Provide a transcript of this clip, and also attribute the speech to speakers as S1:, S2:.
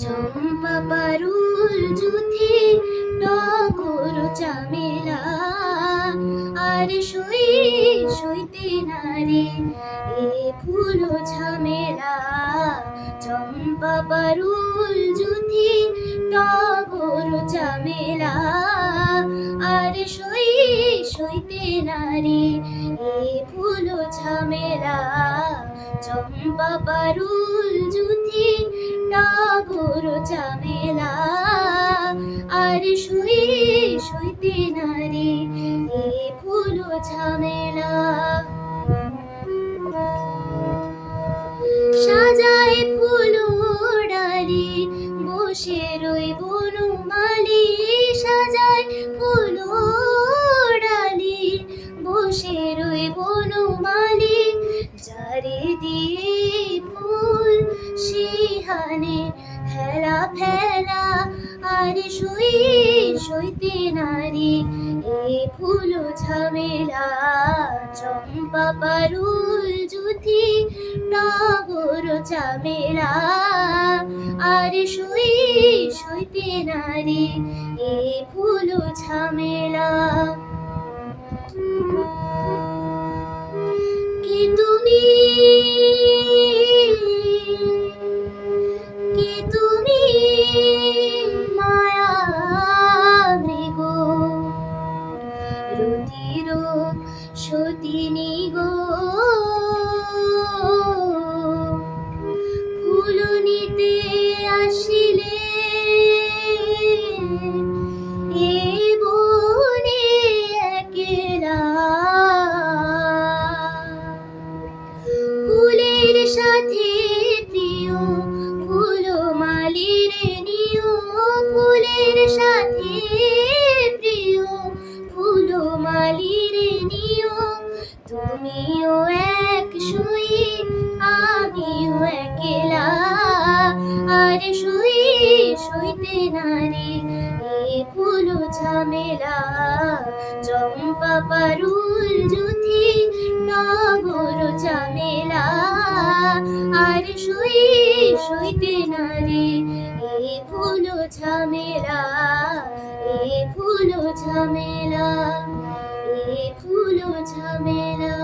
S1: চম্পা পারুল জুথি টগর চামেলা আর সইতে নারে এ ফুল ঝামেলা। চম্পা পারুল জুথি টগর চামেলা আর সইতে নারে এ ফুল ঝামেলা। চম্পা পারুল জুথি টগর চামেলা আর সইতে নারে এ ফুল ঝামেলা। সাজায় ফুল ডালি বসে রই বনমালী, সাজায় ফুল ডালি বসে রই বনমালী। যারে দিয়ে ফুল শিহানে হেলা ফেলা আর সইতে নারী এ ফুল ঝামেলা। চম্পা পারুল জুথি টগর চামেলা আর সইতে নারী এ ফুল ঝামেলা। কে তুমি মায়া মৃগ রুধির সতিনী গো, ফুল নিতে আসিলে এ বনে একলা। ফুলের সাথে প্রিয় ফুলমালির নিও, ফুলের সাথে প্রিয় ফুলমালির নিও। তুমিও এক সই আমিও একলা আর সইতে নারী এ ফুল ঝামেলা। চম্পা পারুল জুথি টগর চামেলা আর সইতে নারী এ ফুল ঝামেলা, এ ফুল ঝামেলা, এ ফুল ঝামেলা।